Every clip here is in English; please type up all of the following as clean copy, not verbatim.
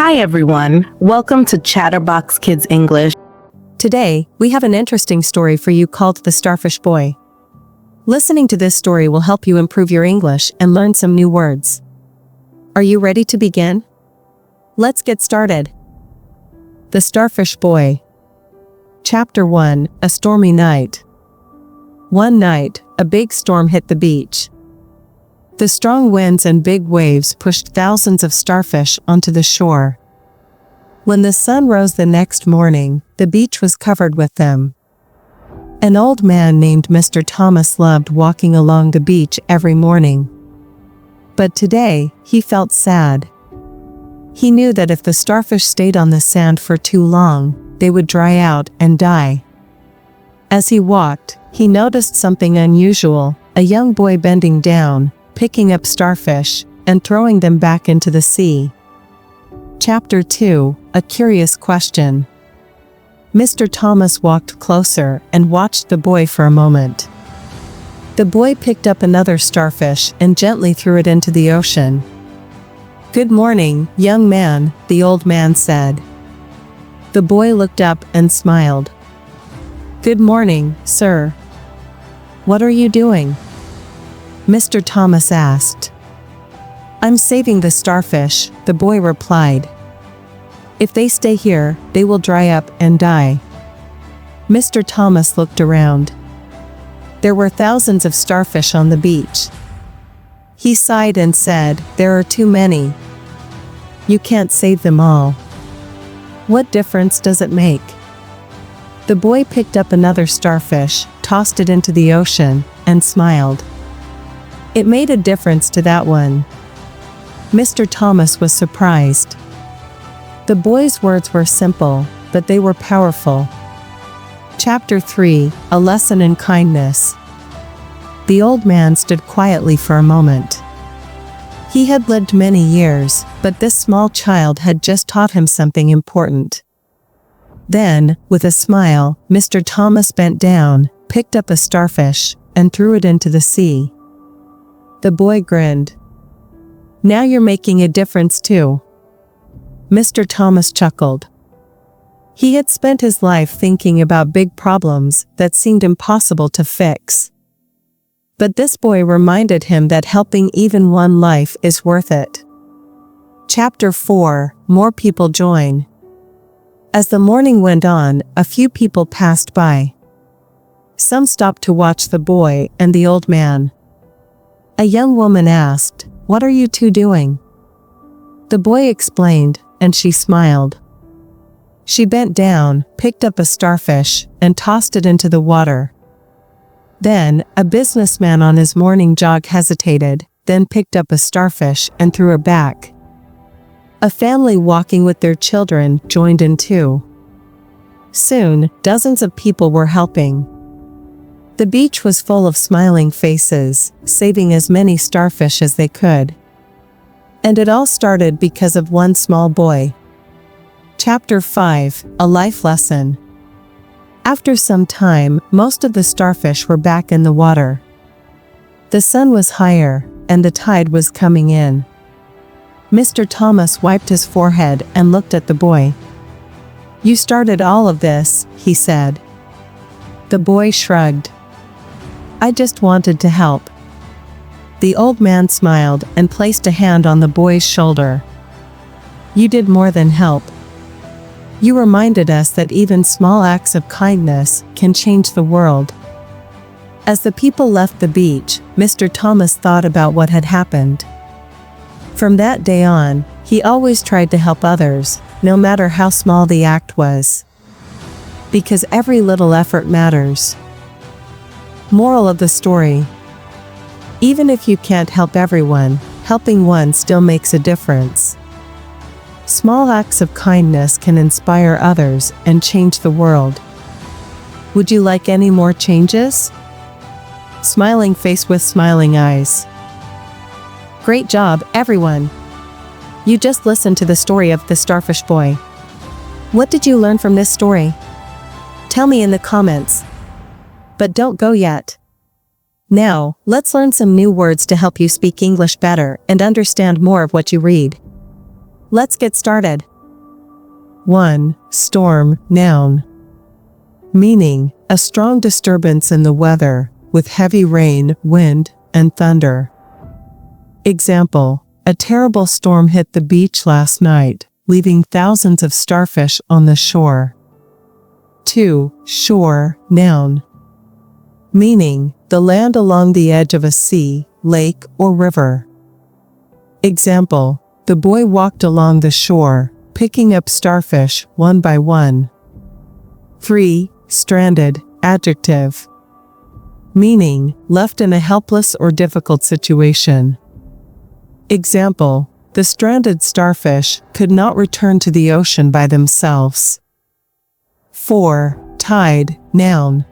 Hi everyone, welcome to Chatterbox Kids English. Today, we have an interesting story for you called The Starfish Boy. Listening to this story will help you improve your English and learn some new words. Are you ready to begin? Let's get started. The Starfish Boy. Chapter 1, A Stormy Night. One night, a big storm hit the beach. The strong winds and big waves pushed thousands of starfish onto the shore. When the sun rose the next morning, the beach was covered with them. An old man named Mr. Thomas loved walking along the beach every morning. But today, he felt sad. He knew that if the starfish stayed on the sand for too long, they would dry out and die. As he walked, he noticed something unusual, a young boy bending down, picking up starfish, and throwing them back into the sea. Chapter 2, A Curious Question. Mr. Thomas walked closer and watched the boy for a moment. The boy picked up another starfish and gently threw it into the ocean. "Good morning, young man," the old man said. The boy looked up and smiled. "Good morning, sir. What are you doing?" Mr. Thomas asked. "I'm saving the starfish," the boy replied. "If they stay here, they will dry up and die." Mr. Thomas looked around. There were thousands of starfish on the beach. He sighed and said, "There are too many. You can't save them all. What difference does it make?" The boy picked up another starfish, tossed it into the ocean, and smiled. It made a difference to that one. Mr. Thomas was surprised. The boy's words were simple, but they were powerful. Chapter 3, A Lesson in Kindness. The old man stood quietly for a moment. He had lived many years, but this small child had just taught him something important. Then, with a smile, Mr. Thomas bent down, picked up a starfish, and threw it into the sea. The boy grinned. "Now you're making a difference too." Mr. Thomas chuckled. He had spent his life thinking about big problems that seemed impossible to fix. But this boy reminded him that helping even one life is worth it. Chapter 4, More People Join. As the morning went on, a few people passed by. Some stopped to watch the boy and the old man. A young woman asked, "What are you two doing?" The boy explained, and she smiled. She bent down, picked up a starfish, and tossed it into the water. Then, a businessman on his morning jog hesitated, then picked up a starfish and threw it back. A family walking with their children joined in too. Soon, dozens of people were helping. The beach was full of smiling faces, saving as many starfish as they could. And it all started because of one small boy. Chapter 5, A Life Lesson. After some time, most of the starfish were back in the water. The sun was higher, and the tide was coming in. Mr. Thomas wiped his forehead and looked at the boy. "You started all of this," he said. The boy shrugged. "I just wanted to help." The old man smiled and placed a hand on the boy's shoulder. "You did more than help. You reminded us that even small acts of kindness can change the world." As the people left the beach, Mr. Thomas thought about what had happened. From that day on, he always tried to help others, no matter how small the act was. Because every little effort matters. Moral of the story: even if you can't help everyone, helping one still makes a difference. Small acts of kindness can inspire others and change the world. Would you like any more changes? Smiling face with smiling eyes. Great job, everyone! You just listened to the story of the Starfish Boy. What did you learn from this story? Tell me in the comments. But don't go yet. Now, let's learn some new words to help you speak English better and understand more of what you read. Let's get started. 1. Storm, noun. Meaning, a strong disturbance in the weather, with heavy rain, wind, and thunder. Example, a terrible storm hit the beach last night, leaving thousands of starfish on the shore. 2. Shore, noun. Meaning, the land along the edge of a sea, lake, or river. Example, the boy walked along the shore, picking up starfish one by one. 3. Stranded, adjective. Meaning, left in a helpless or difficult situation. Example, the stranded starfish could not return to the ocean by themselves. 4. Tide, noun.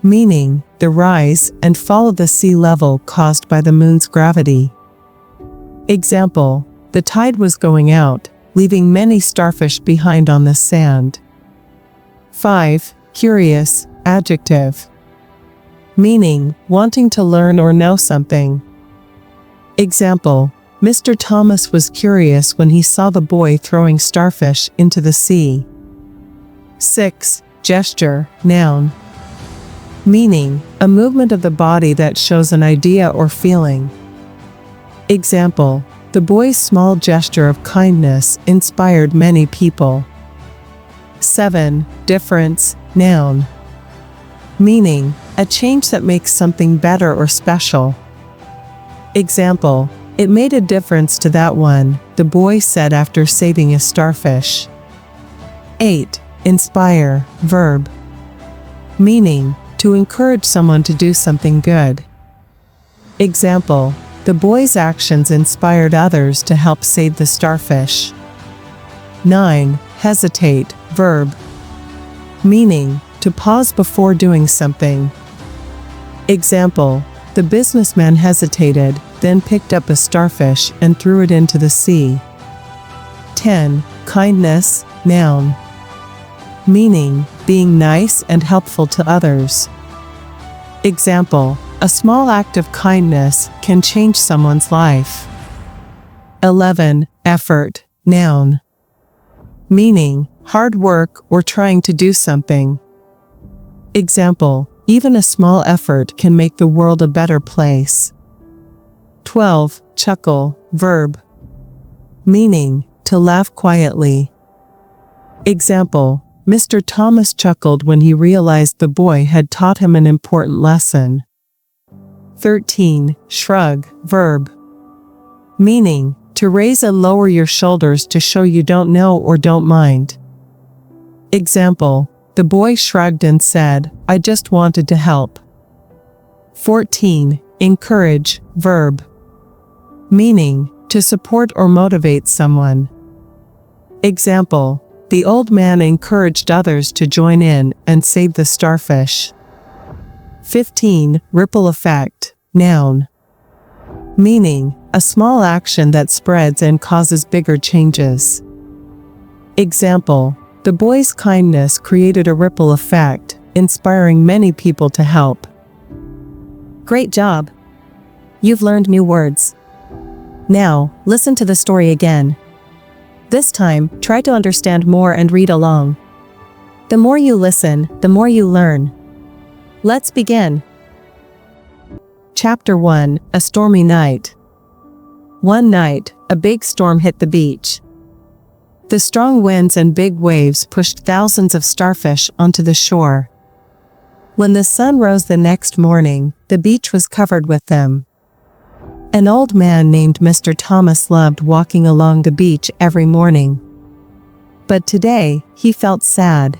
Meaning, the rise and fall of the sea level caused by the moon's gravity. Example, the tide was going out, leaving many starfish behind on the sand. 5. Curious, adjective. Meaning, wanting to learn or know something. Example, Mr. Thomas was curious when he saw the boy throwing starfish into the sea. 6. Gesture, noun. Meaning, a movement of the body that shows an idea or feeling. Example, the boy's small gesture of kindness inspired many people. 7. Difference, noun. Meaning, a change that makes something better or special. Example, it made a difference to that one, the boy said after saving a starfish. 8. Inspire, verb. Meaning, to encourage someone to do something good. Example, the boy's actions inspired others to help save the starfish. 9. Hesitate, verb. Meaning, to pause before doing something. Example, the businessman hesitated, then picked up a starfish and threw it into the sea. 10. Kindness, noun. Meaning, being nice and helpful to others. Example, a small act of kindness can change someone's life. 11. Effort, noun. Meaning, hard work or trying to do something. Example, even a small effort can make the world a better place. 12. Chuckle, verb. Meaning, to laugh quietly. Example, Mr. Thomas chuckled when he realized the boy had taught him an important lesson. 13. Shrug, verb. Meaning, to raise and lower your shoulders to show you don't know or don't mind. Example, the boy shrugged and said, "I just wanted to help." 14. Encourage, verb. Meaning, to support or motivate someone. Example, the old man encouraged others to join in and save the starfish. 15. Ripple effect, noun. Meaning, a small action that spreads and causes bigger changes. Example, the boy's kindness created a ripple effect, inspiring many people to help. Great job! You've learned new words. Now, listen to the story again. This time, try to understand more and read along. The more you listen, the more you learn. Let's begin. Chapter 1, A Stormy Night. One night, a big storm hit the beach. The strong winds and big waves pushed thousands of starfish onto the shore. When the sun rose the next morning, the beach was covered with them. An old man named Mr. Thomas loved walking along the beach every morning. But today, he felt sad.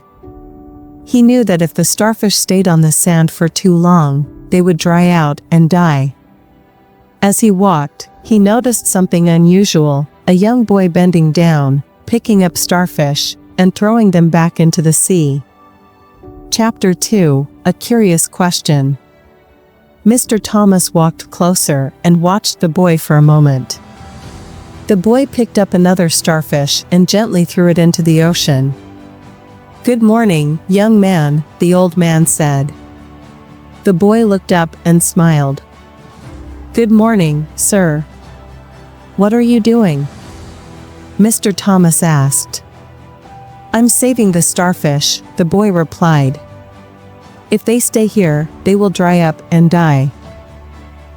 He knew that if the starfish stayed on the sand for too long, they would dry out and die. As he walked, he noticed something unusual, a young boy bending down, picking up starfish, and throwing them back into the sea. Chapter 2, A Curious Question. Mr. Thomas walked closer and watched the boy for a moment. The boy picked up another starfish and gently threw it into the ocean. "Good morning, young man," the old man said. The boy looked up and smiled. "Good morning, sir. What are you doing?" Mr. Thomas asked. I'm saving the starfish, the boy replied. If they stay here, they will dry up and die.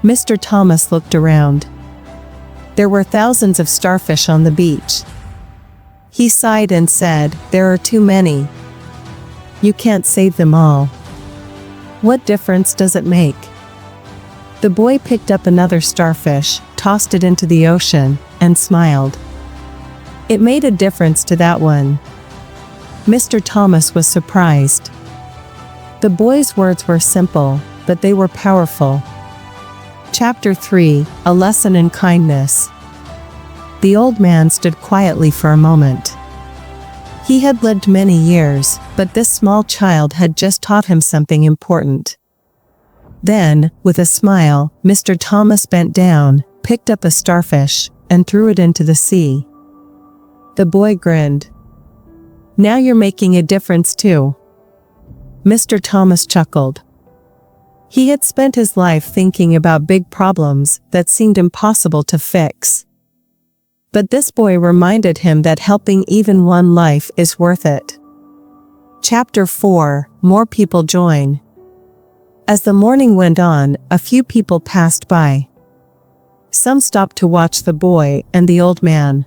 Mr. Thomas looked around. There were thousands of starfish on the beach. He sighed and said, "There are too many. You can't save them all. What difference does it make?" The boy picked up another starfish, tossed it into the ocean, and smiled. It made a difference to that one. Mr. Thomas was surprised. The boy's words were simple, but they were powerful. Chapter 3: A Lesson in Kindness. The old man stood quietly for a moment. He had lived many years, but this small child had just taught him something important. Then, with a smile, Mr. Thomas bent down, picked up a starfish, and threw it into the sea. The boy grinned. "Now you're making a difference too." Mr. Thomas chuckled. He had spent his life thinking about big problems that seemed impossible to fix. But this boy reminded him that helping even one life is worth it. Chapter 4: More People Join. As the morning went on, a few people passed by. Some stopped to watch the boy and the old man.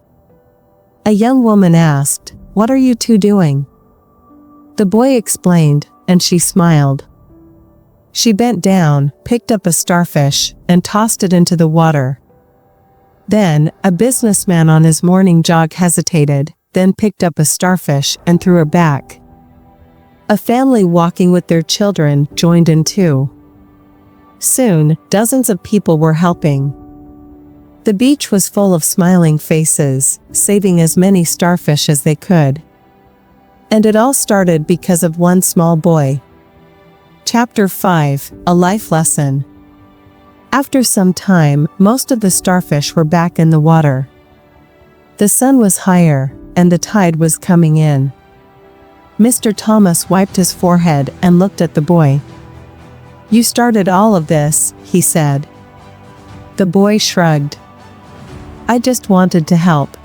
A young woman asked, "What are you two doing?" The boy explained, and she smiled. She bent down, picked up a starfish, and tossed it into the water. Then, a businessman on his morning jog hesitated, then picked up a starfish and threw it back. A family walking with their children joined in too. Soon, dozens of people were helping. The beach was full of smiling faces, saving as many starfish as they could. And it all started because of one small boy. Chapter 5: A Life Lesson. After some time, most of the starfish were back in the water. The sun was higher, and the tide was coming in. Mr. Thomas wiped his forehead and looked at the boy. "You started all of this," he said. The boy shrugged. "I just wanted to help."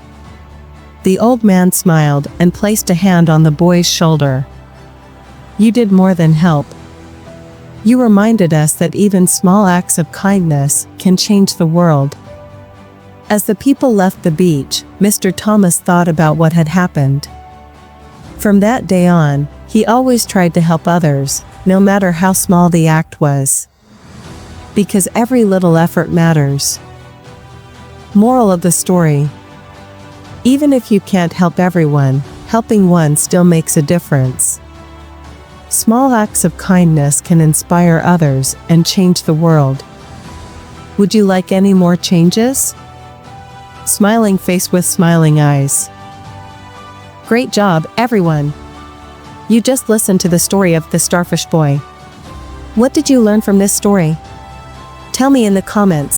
The old man smiled and placed a hand on the boy's shoulder. "You did more than help. You reminded us that even small acts of kindness can change the world." As the people left the beach, Mr. Thomas thought about what had happened. From that day on, he always tried to help others, no matter how small the act was. Because every little effort matters. Moral of the story: even if you can't help everyone, helping one still makes a difference. Small acts of kindness can inspire others and change the world. Would you like any more changes? Smiling face with smiling eyes. Great job, everyone! You just listened to the story of the Starfish Boy. What did you learn from this story? Tell me in the comments.